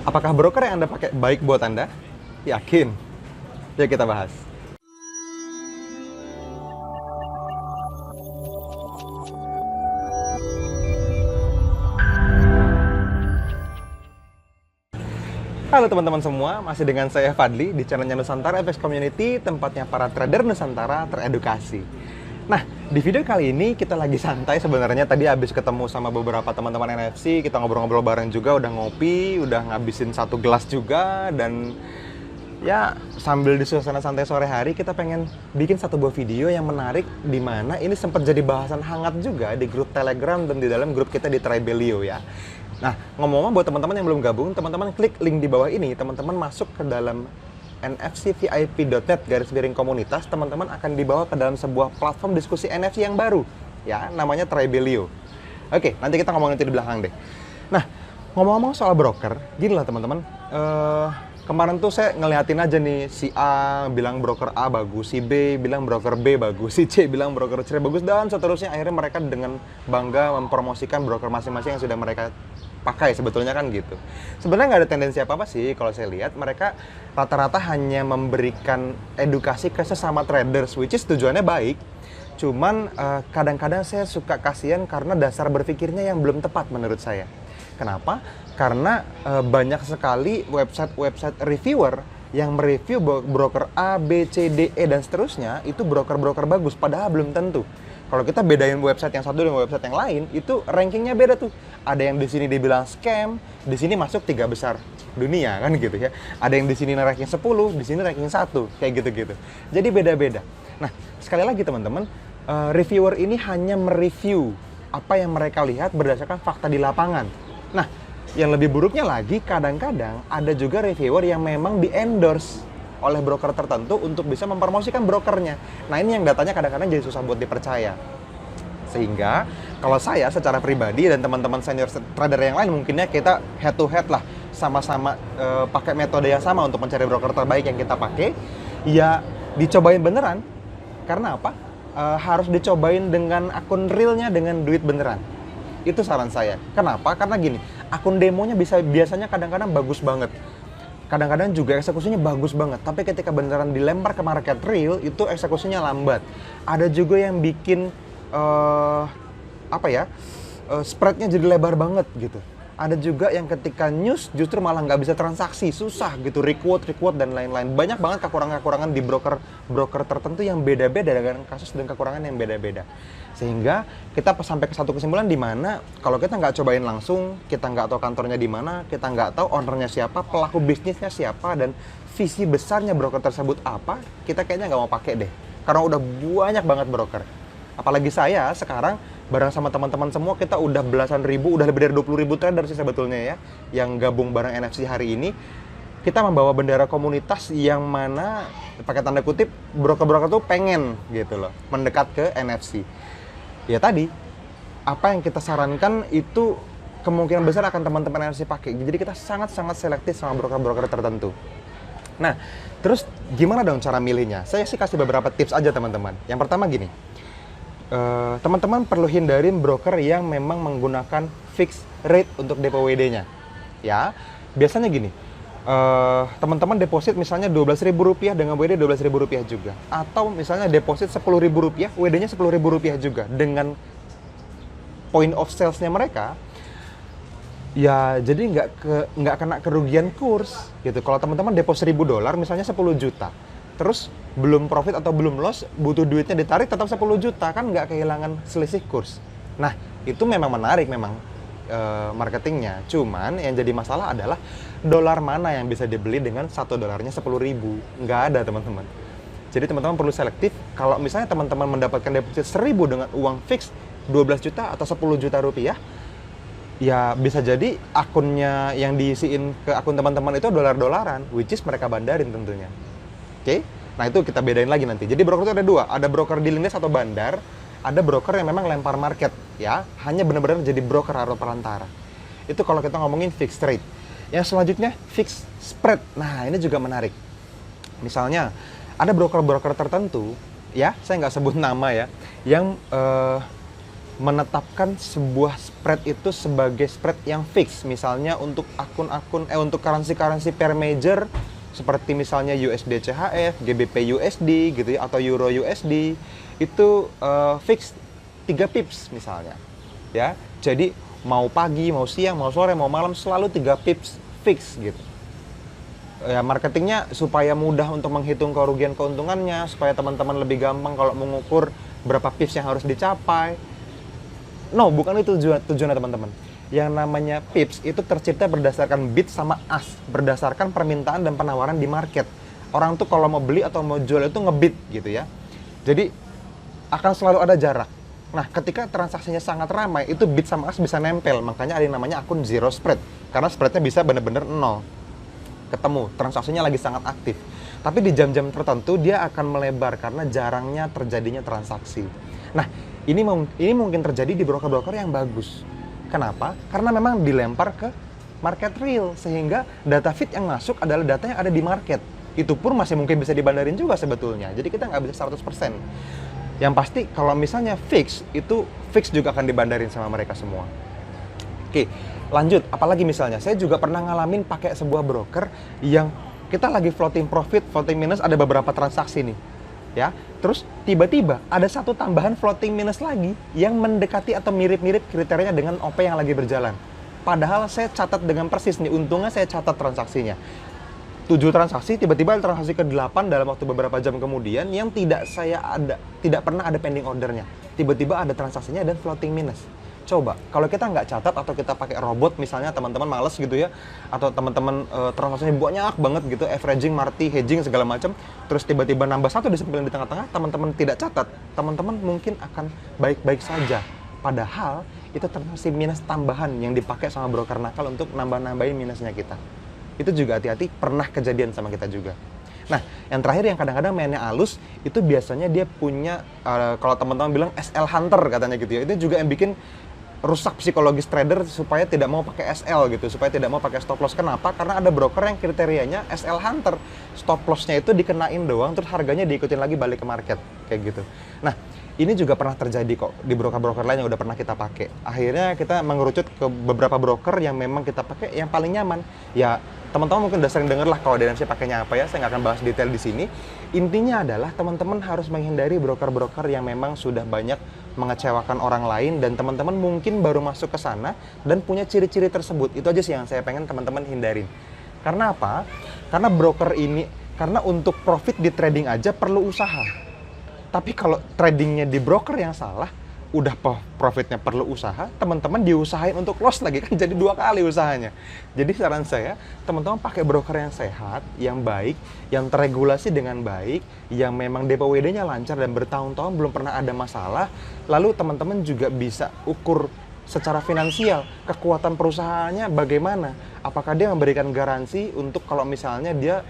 Apakah broker yang Anda pakai baik buat Anda? Yakin? Yuk kita bahas. Halo teman-teman semua, masih dengan saya Fadli di channelnya Nusantara FX Community, tempatnya para trader Nusantara teredukasi. Nah, di video kali ini kita lagi santai sebenarnya. Tadi habis ketemu sama beberapa teman-teman NFC, kita ngobrol-ngobrol bareng juga, udah ngopi, udah ngabisin 1 gelas juga, dan ya sambil di suasana santai sore hari kita pengen bikin satu buah video yang menarik, di mana ini sempat jadi bahasan hangat juga di grup Telegram dan di dalam grup kita di Tribelio ya. Nah, ngomong-ngomong buat teman-teman yang belum gabung, teman-teman klik link di bawah ini, teman-teman masuk ke dalam nfcvip.net/komunitas, teman-teman akan dibawa ke dalam sebuah platform diskusi NFC yang baru, ya, namanya Tribelio. Oke, nanti kita ngomongin itu di belakang deh. Nah, ngomong-ngomong soal broker, gini lah teman-teman, kemarin tuh saya ngeliatin aja nih, si A bilang broker A bagus, si B bilang broker B bagus, si C bilang broker C bagus, dan seterusnya. Akhirnya mereka dengan bangga mempromosikan broker masing-masing yang sudah mereka pakai, sebetulnya kan gitu. Sebenarnya nggak ada tendensi apa-apa sih kalau saya lihat. Mereka rata-rata hanya memberikan edukasi ke sesama traders, which is tujuannya baik. Cuman kadang-kadang saya suka kasihan karena dasar berpikirnya yang belum tepat menurut saya. Kenapa? Karena banyak sekali website reviewer yang mereview broker A, B, C, D, E, dan seterusnya, itu broker-broker bagus, padahal belum tentu. Kalau kita bedain website yang satu dengan website yang lain, itu rankingnya beda tuh. Ada yang di sini dibilang scam, di sini masuk 3 besar dunia kan gitu ya. Ada yang di sini ranking 10, di sini ranking 1, kayak gitu-gitu. Jadi beda-beda. Nah, sekali lagi teman-teman, reviewer ini hanya mereview apa yang mereka lihat berdasarkan fakta di lapangan. Nah, yang lebih buruknya lagi, kadang-kadang ada juga reviewer yang memang di-endorse oleh broker tertentu untuk bisa mempromosikan brokernya. Nah, ini yang datanya kadang-kadang jadi susah buat dipercaya. Sehingga kalau saya secara pribadi dan teman-teman senior trader yang lain, mungkinnya kita head to head lah, sama-sama pakai metode yang sama untuk mencari broker terbaik yang kita pakai. Ya, dicobain beneran. Karena apa? Harus dicobain dengan akun realnya, dengan duit beneran. Itu saran saya. Kenapa? Karena gini, akun demonya biasanya kadang-kadang bagus banget. Kadang-kadang juga eksekusinya bagus banget, tapi ketika beneran dilempar ke market real, itu eksekusinya lambat. Ada juga yang bikin spreadnya jadi lebar banget gitu. Ada juga yang ketika news justru malah nggak bisa transaksi, susah gitu, requote dan lain-lain. Banyak banget kekurangan-kekurangan di broker tertentu yang beda-beda dengan kasus dan kekurangan yang beda-beda. Sehingga kita sampai ke satu kesimpulan di mana kalau kita nggak cobain langsung, kita nggak tahu kantornya di mana, kita nggak tahu ownernya siapa, pelaku bisnisnya siapa, dan visi besarnya broker tersebut apa, kita kayaknya nggak mau pakai deh. Karena udah banyak banget broker. Apalagi saya sekarang bareng sama teman-teman semua, kita udah belasan ribu, udah lebih dari 20.000 trader sih sebetulnya ya, yang gabung bareng NFC hari ini. Kita membawa bendera komunitas yang mana, pakai tanda kutip, broker-broker tuh pengen gitu loh, mendekat ke NFC. Ya tadi, apa yang kita sarankan itu kemungkinan besar akan teman-teman NFC pakai. Jadi kita sangat-sangat selektif sama broker-broker tertentu. Nah, terus gimana dong cara milihnya? Saya sih kasih beberapa tips aja teman-teman. Yang pertama gini, teman-teman perlu hindarin broker yang memang menggunakan fixed rate untuk depo WD-nya. Ya, biasanya gini, teman-teman deposit misalnya Rp12.000 dengan WD Rp12.000 juga. Atau misalnya deposit Rp10.000, WD-nya Rp10.000 juga. Dengan point of sales-nya mereka, ya jadi nggak kena kerugian kurs gitu. Kalau teman-teman deposit $1.000 misalnya 10 juta, terus belum profit atau belum loss, butuh duitnya ditarik tetap 10 juta, kan nggak kehilangan selisih kurs. Nah, itu memang menarik memang marketingnya. Cuman yang jadi masalah adalah dolar mana yang bisa dibeli dengan $1-nya 10.000. Nggak ada teman-teman. Jadi teman-teman perlu selektif. Kalau misalnya teman-teman mendapatkan deposit 1.000 dengan uang fix 12 juta atau 10 juta rupiah, ya bisa jadi akunnya yang diisiin ke akun teman-teman itu dolar-dolaran, which is mereka bandarin tentunya. Oke? Nah, itu kita bedain lagi nanti. Jadi broker itu ada 2, ada broker di lindes atau bandar, ada broker yang memang lempar market, ya, hanya benar-benar jadi broker atau perantara. Itu kalau kita ngomongin fixed rate. Yang selanjutnya fixed spread. Nah, ini juga menarik. Misalnya, ada broker-broker tertentu, ya, saya nggak sebut nama ya, yang menetapkan sebuah spread itu sebagai spread yang fix. Misalnya untuk untuk currency per major seperti misalnya USD CHF, GBP USD gitu ya, atau Euro USD itu fix 3 pips misalnya. Ya. Jadi mau pagi, mau siang, mau sore, mau malam selalu 3 pips fix gitu. Ya, marketingnya supaya mudah untuk menghitung kerugian keuntungannya, supaya teman-teman lebih gampang kalau mengukur berapa pips yang harus dicapai. No, bukan itu tujuannya teman-teman. Yang namanya pips itu tercipta berdasarkan bid sama ask, berdasarkan permintaan dan penawaran di market. Orang tuh kalau mau beli atau mau jual itu ngebid gitu ya. Jadi akan selalu ada jarak. Nah, ketika transaksinya sangat ramai, itu bid sama ask bisa nempel. Makanya ada yang namanya akun zero spread. Karena spreadnya bisa benar-benar nol. Ketemu, transaksinya lagi sangat aktif. Tapi di jam-jam tertentu dia akan melebar karena jarangnya terjadinya transaksi. Nah, ini mungkin terjadi di broker-broker yang bagus. Kenapa? Karena memang dilempar ke market real, sehingga data feed yang masuk adalah data yang ada di market. Itu pun masih mungkin bisa dibandarin juga sebetulnya. Jadi kita nggak bisa 100%. Yang pasti kalau misalnya fix, itu fix juga akan dibandarin sama mereka semua. Oke, lanjut. Apalagi misalnya, saya juga pernah ngalamin pakai sebuah broker yang kita lagi floating profit, floating minus, ada beberapa transaksi nih. Ya, terus tiba-tiba ada satu tambahan floating minus lagi yang mendekati atau mirip-mirip kriterianya dengan OP yang lagi berjalan. Padahal saya catat dengan persis nih, untungnya saya catat transaksinya. 7 transaksi, tiba-tiba transaksi ke-8 dalam waktu beberapa jam kemudian yang tidak pernah ada pending ordernya. Tiba-tiba ada transaksinya dan floating minus. Coba, kalau kita nggak catat atau kita pakai robot misalnya, teman-teman males gitu ya, atau teman-teman transaksinya banyak banget gitu, averaging, marti, hedging segala macam, terus tiba-tiba nambah satu disiplin di tengah-tengah, teman-teman tidak catat, teman-teman mungkin akan baik-baik saja. Padahal itu transaksi minus tambahan yang dipakai sama broker nakal untuk nambah-nambahin minusnya kita. Itu juga hati-hati, pernah kejadian sama kita juga. Nah, yang terakhir yang kadang-kadang mainnya halus, itu biasanya dia punya, kalau teman-teman bilang SL Hunter katanya gitu ya, itu juga yang bikin rusak psikologis trader supaya tidak mau pakai SL gitu, supaya tidak mau pakai stop loss. Kenapa? Karena ada broker yang kriterianya SL Hunter. Stop loss-nya itu dikenain doang, terus harganya diikutin lagi balik ke market, kayak gitu. Nah, ini juga pernah terjadi kok di broker-broker lain yang udah pernah kita pakai. Akhirnya kita mengerucut ke beberapa broker yang memang kita pakai yang paling nyaman. Ya, teman-teman mungkin udah sering denger lah kalau DNFC pakainya apa ya, saya nggak akan bahas detail di sini. Intinya adalah teman-teman harus menghindari broker-broker yang memang sudah banyak mengecewakan orang lain dan teman-teman mungkin baru masuk ke sana dan punya ciri-ciri tersebut. Itu aja sih yang saya pengen teman-teman hindarin. Karena apa? Karena broker ini, karena untuk profit di trading aja perlu usaha. Tapi kalau tradingnya di broker yang salah, udah profitnya perlu usaha, teman-teman diusahain untuk loss lagi, kan jadi 2 kali usahanya. Jadi saran saya, teman-teman pakai broker yang sehat, yang baik, yang terregulasi dengan baik, yang memang DPWD-nya lancar dan bertahun-tahun belum pernah ada masalah. Lalu teman-teman juga bisa ukur secara finansial, kekuatan perusahaannya bagaimana. Apakah dia memberikan garansi untuk kalau misalnya dia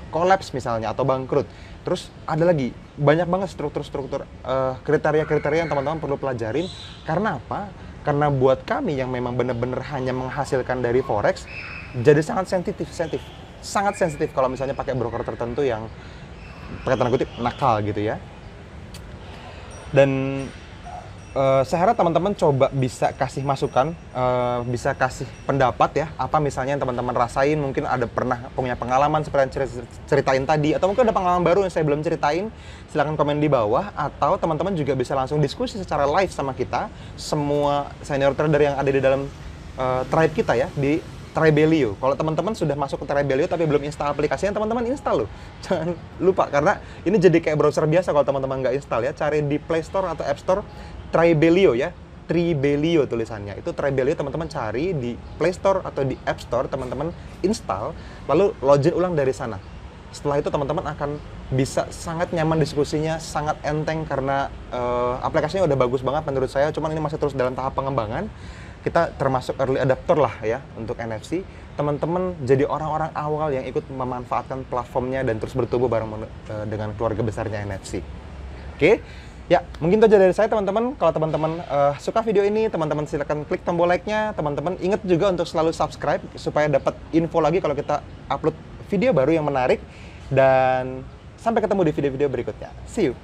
kolaps misalnya atau bangkrut. Terus ada lagi banyak banget struktur-struktur kriteria-kriteria yang teman-teman perlu pelajarin. Karena apa? Karena buat kami yang memang benar-benar hanya menghasilkan dari forex, jadi sangat sensitif kalau misalnya pakai broker tertentu yang pakai tanda kutip nakal gitu ya. Dan saya harap teman-teman coba bisa kasih masukan, bisa kasih pendapat ya, apa misalnya yang teman-teman rasain, mungkin ada pernah punya pengalaman seperti yang ceritain tadi, atau mungkin ada pengalaman baru yang saya belum ceritain, silahkan komen di bawah, atau teman-teman juga bisa langsung diskusi secara live sama kita, semua senior trader yang ada di dalam tribe kita ya, di Tribelio. Kalau teman-teman sudah masuk ke Tribelio tapi belum install aplikasinya, teman-teman install loh. Jangan lupa, karena ini jadi kayak browser biasa kalau teman-teman nggak install ya. Cari di Play Store atau App Store Tribelio ya. Tribelio tulisannya. Itu Tribelio teman-teman cari di Play Store atau di App Store, teman-teman install, lalu login ulang dari sana. Setelah itu teman-teman akan bisa sangat nyaman diskusinya, sangat enteng karena aplikasinya udah bagus banget menurut saya, cuman ini masih terus dalam tahap pengembangan. Kita termasuk early adapter lah ya untuk NFC. Teman-teman jadi orang-orang awal yang ikut memanfaatkan platformnya dan terus bertumbuh bareng dengan keluarga besarnya NFC. Oke, ya mungkin itu aja dari saya teman-teman. Kalau teman-teman suka video ini, teman-teman silakan klik tombol like-nya. Teman-teman ingat juga untuk selalu subscribe supaya dapat info lagi kalau kita upload video baru yang menarik. Dan sampai ketemu di video-video berikutnya. See you!